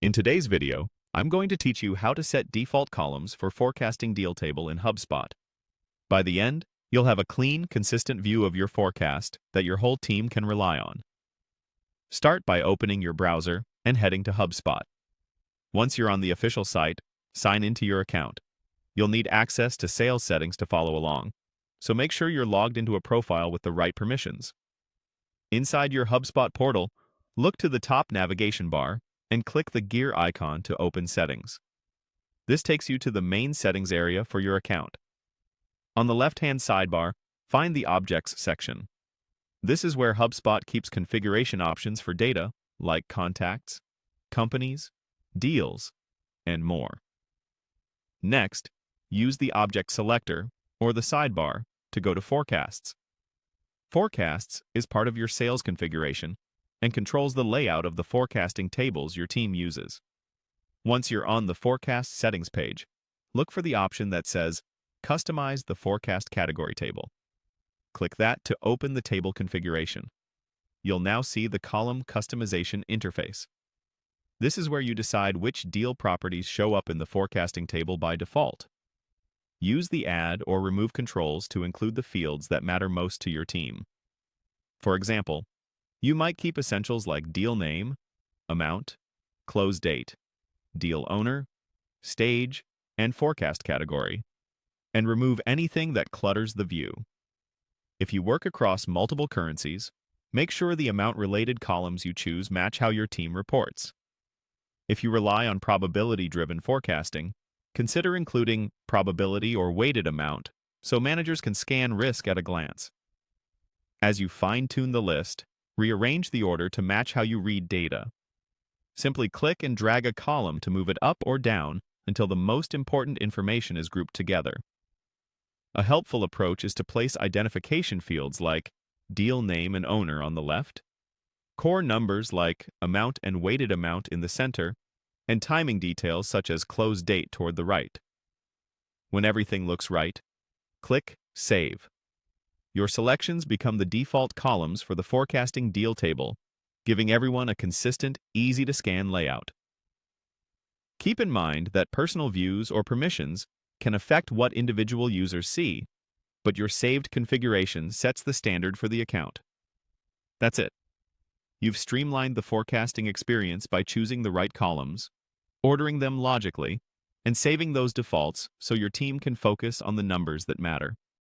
In today's video, I'm going to teach you how to set default columns for forecasting deal table in HubSpot. By the end, you'll have a clean, consistent view of your forecast that your whole team can rely on. Start by opening your browser and heading to HubSpot. Once you're on the official site, sign into your account. You'll need access to sales settings to follow along, so make sure you're logged into a profile with the right permissions. Inside your HubSpot portal, look to the top navigation bar and click the gear icon to open settings. This takes you to the main settings area for your account. On the left-hand sidebar, find the Objects section. This is where HubSpot keeps configuration options for data like contacts, companies, deals, and more. Next, use the Object Selector or the sidebar to go to Forecasts. Forecasts is part of your sales configuration and controls the layout of the forecasting tables your team uses. Once you're on the Forecast Settings page, look for the option that says Customize the Forecast Category Table. Click that to open the table configuration. You'll now see the column customization interface. This is where you decide which deal properties show up in the forecasting table by default. Use the Add or Remove controls to include the fields that matter most to your team. For example, you might keep essentials like deal name, amount, close date, deal owner, stage, and forecast category, and remove anything that clutters the view. If you work across multiple currencies, make sure the amount-related columns you choose match how your team reports. If you rely on probability-driven forecasting, consider including probability or weighted amount so managers can scan risk at a glance. As you fine-tune the list, rearrange the order to match how you read data. Simply click and drag a column to move it up or down until the most important information is grouped together. A helpful approach is to place identification fields like deal name and owner on the left, core numbers like amount and weighted amount in the center, and timing details such as close date toward the right. When everything looks right, click Save. Your selections become the default columns for the forecasting deal table, giving everyone a consistent, easy-to-scan layout. Keep in mind that personal views or permissions can affect what individual users see, but your saved configuration sets the standard for the account. That's it. You've streamlined the forecasting experience by choosing the right columns, ordering them logically, and saving those defaults so your team can focus on the numbers that matter.